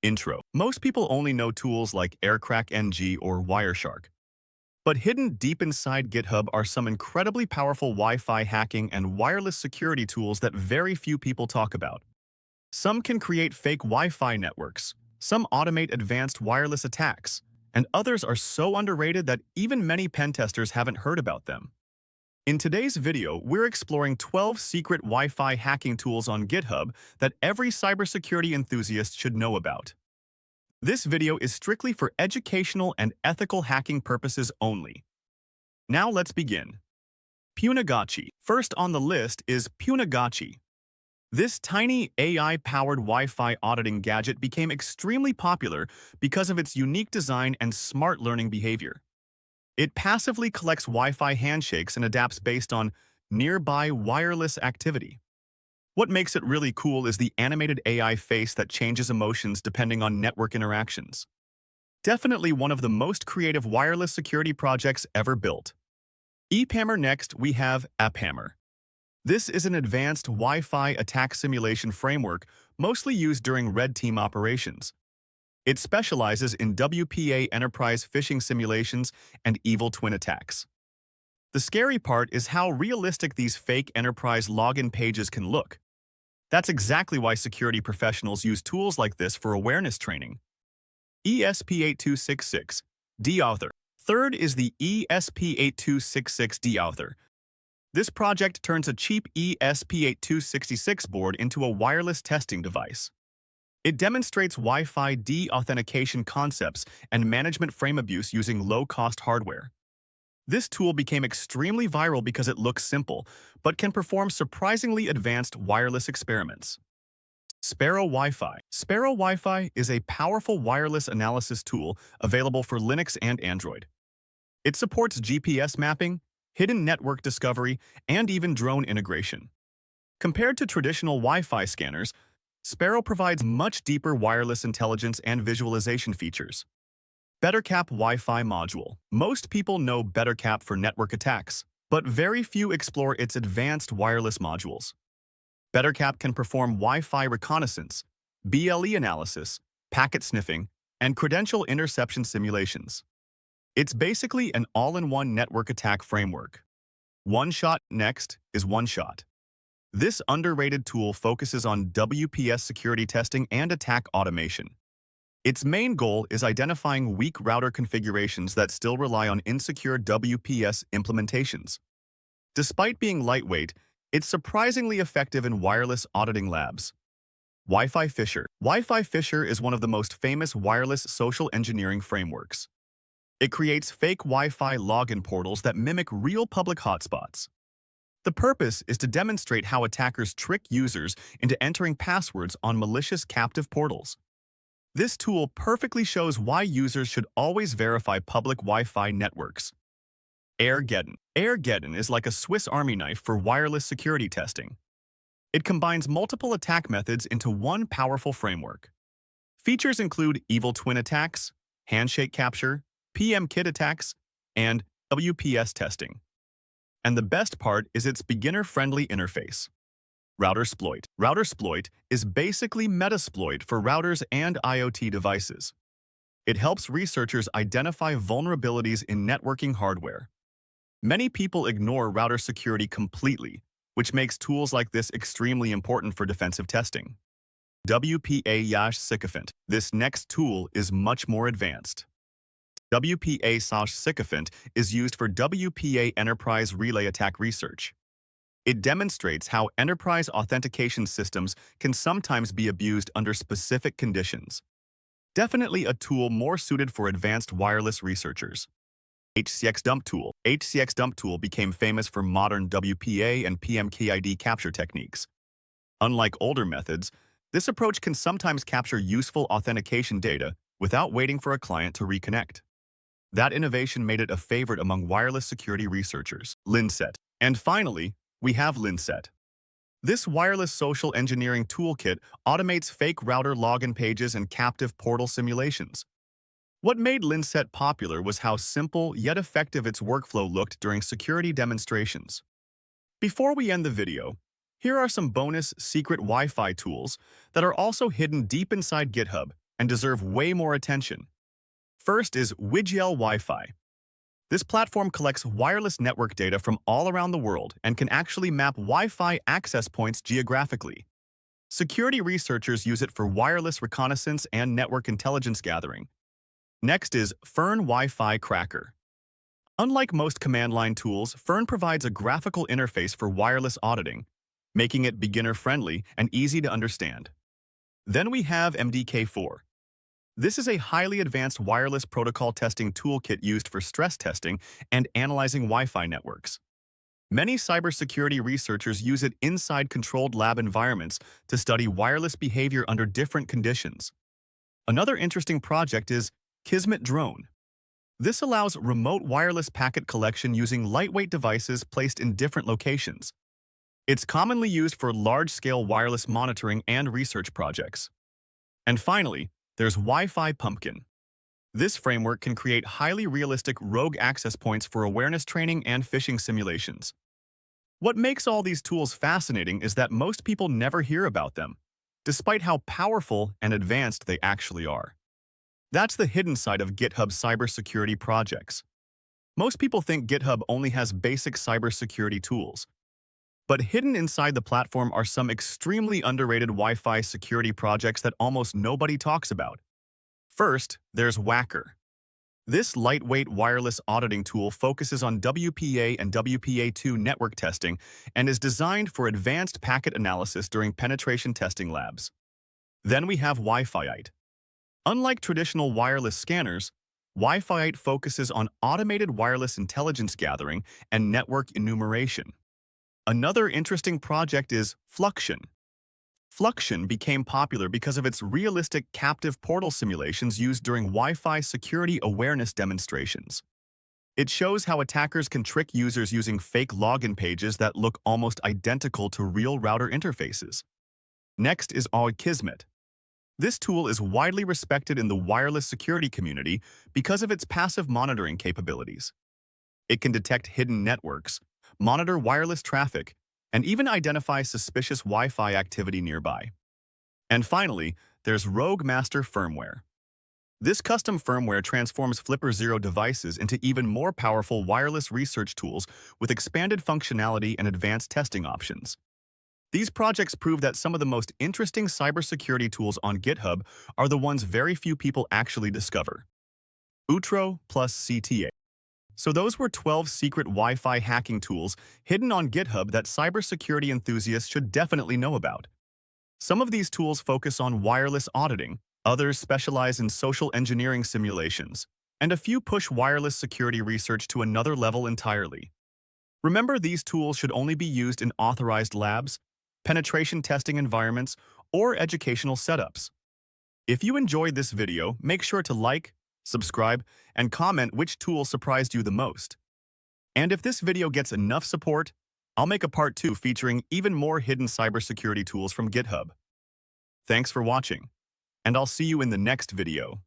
Intro. Most people only know tools like AirCrack-NG or Wireshark. But hidden deep inside GitHub are some incredibly powerful Wi-Fi hacking and wireless security tools that very few people talk about. Some can create fake Wi-Fi networks, some automate advanced wireless attacks, and others are so underrated that even many pen testers haven't heard about them. In today's video, we're exploring 12 secret Wi-Fi hacking tools on GitHub that every cybersecurity enthusiast should know about. This video is strictly for educational and ethical hacking purposes only. Now let's begin. Punagachi. First on the list is Punagachi. This tiny AI-powered Wi-Fi auditing gadget became extremely popular because of its unique design and smart learning behavior. It passively collects Wi-Fi handshakes and adapts based on nearby wireless activity. What makes it really cool is the animated AI face that changes emotions depending on network interactions. Definitely one of the most creative wireless security projects ever built. EPAMmer. Next, we have AppHammer. This is an advanced Wi-Fi attack simulation framework mostly used during red team operations. It specializes in WPA enterprise phishing simulations and evil twin attacks. The scary part is how realistic these fake enterprise login pages can look. That's exactly why security professionals use tools like this for awareness training. ESP8266 Deauthor. Third is the ESP8266 Deauthor. This project turns a cheap ESP8266 board into a wireless testing device. It demonstrates Wi-Fi de-authentication concepts and management frame abuse using low-cost hardware. This tool became extremely viral because it looks simple, but can perform surprisingly advanced wireless experiments. Sparrow Wi-Fi. Sparrow Wi-Fi is a powerful wireless analysis tool available for Linux and Android. It supports GPS mapping, hidden network discovery, and even drone integration. Compared to traditional Wi-Fi scanners, Sparrow provides much deeper wireless intelligence and visualization features. BetterCap Wi-Fi Module. Most people know BetterCap for network attacks, but very few explore its advanced wireless modules. BetterCap can perform Wi-Fi reconnaissance, BLE analysis, packet sniffing, and credential interception simulations. It's basically an all-in-one network attack framework. OneShot. Next is OneShot. This underrated tool focuses on WPS security testing and attack automation. Its main goal is identifying weak router configurations that still rely on insecure WPS implementations. Despite being lightweight, it's surprisingly effective in wireless auditing labs. Wi-Fi Fisher. Wi-Fi Fisher is one of the most famous wireless social engineering frameworks. It creates fake Wi-Fi login portals that mimic real public hotspots. The purpose is to demonstrate how attackers trick users into entering passwords on malicious captive portals. This tool perfectly shows why users should always verify public Wi-Fi networks. Airgeddon. Airgeddon is like a Swiss Army knife for wireless security testing. It combines multiple attack methods into one powerful framework. Features include evil twin attacks, handshake capture, PM-KIT attacks, and WPS testing. And the best part is its beginner-friendly interface. Routersploit. Routersploit is basically Metasploit for routers and IoT devices. It helps researchers identify vulnerabilities in networking hardware. Many people ignore router security completely, which makes tools like this extremely important for defensive testing. WPA2 This next tool is much more advanced. WPA2 is used for WPA enterprise relay attack research. It demonstrates how enterprise authentication systems can sometimes be abused under specific conditions. Definitely a tool more suited for advanced wireless researchers. HCX Dump Tool. HCX Dump Tool became famous for modern WPA and PM-KID capture techniques. Unlike older methods, this approach can sometimes capture useful authentication data without waiting for a client to reconnect. That innovation made it a favorite among wireless security researchers. Linset. And finally, we have Linset. This wireless social engineering toolkit automates fake router login pages and captive portal simulations. What made Linset popular was how simple yet effective its workflow looked during security demonstrations. Before we end the video, here are some bonus secret Wi-Fi tools that are also hidden deep inside GitHub and deserve way more attention. First is WiFi Wi-Fi. This platform collects wireless network data from all around the world and can actually map Wi-Fi access points geographically. Security researchers use it for wireless reconnaissance and network intelligence gathering. Next is Fern Wi-Fi Cracker. Unlike most command line tools, Fern provides a graphical interface for wireless auditing, making it beginner-friendly and easy to understand. Then we have MDK4. This is a highly advanced wireless protocol testing toolkit used for stress testing and analyzing Wi-Fi networks. Many cybersecurity researchers use it inside controlled lab environments to study wireless behavior under different conditions. Another interesting project is Kismet Drone. This allows remote wireless packet collection using lightweight devices placed in different locations. It's commonly used for large-scale wireless monitoring and research projects. And finally, there's Wi-Fi Pumpkin. This framework can create highly realistic rogue access points for awareness training and phishing simulations. What makes all these tools fascinating is that most people never hear about them, despite how powerful and advanced they actually are. That's the hidden side of GitHub cybersecurity projects. Most people think GitHub only has basic cybersecurity tools. But hidden inside the platform are some extremely underrated Wi-Fi security projects that almost nobody talks about. First, there's Whacker. This lightweight wireless auditing tool focuses on WPA and WPA2 network testing and is designed for advanced packet analysis during penetration testing labs. Then we have Wi-Fiite. Unlike traditional wireless scanners, Wi-Fiite focuses on automated wireless intelligence gathering and network enumeration. Another interesting project is Fluxion. Fluxion became popular because of its realistic captive portal simulations used during Wi-Fi security awareness demonstrations. It shows how attackers can trick users using fake login pages that look almost identical to real router interfaces. Next is Kismet. This tool is widely respected in the wireless security community because of its passive monitoring capabilities. It can detect hidden networks, monitor wireless traffic, and even identify suspicious Wi-Fi activity nearby. And finally, there's Rogue Master firmware. This custom firmware transforms Flipper Zero devices into even more powerful wireless research tools with expanded functionality and advanced testing options. These projects prove that some of the most interesting cybersecurity tools on GitHub are the ones very few people actually discover. Outro plus CTA. So those were 12 secret Wi-Fi hacking tools hidden on GitHub that cybersecurity enthusiasts should definitely know about. Some of these tools focus on wireless auditing, others specialize in social engineering simulations, and a few push wireless security research to another level entirely. Remember, these tools should only be used in authorized labs, penetration testing environments, or educational setups. If you enjoyed this video, make sure to like, subscribe, and comment which tool surprised you the most. And if this video gets enough support, I'll make a part 2 featuring even more hidden cybersecurity tools from GitHub. Thanks for watching, and I'll see you in the next video.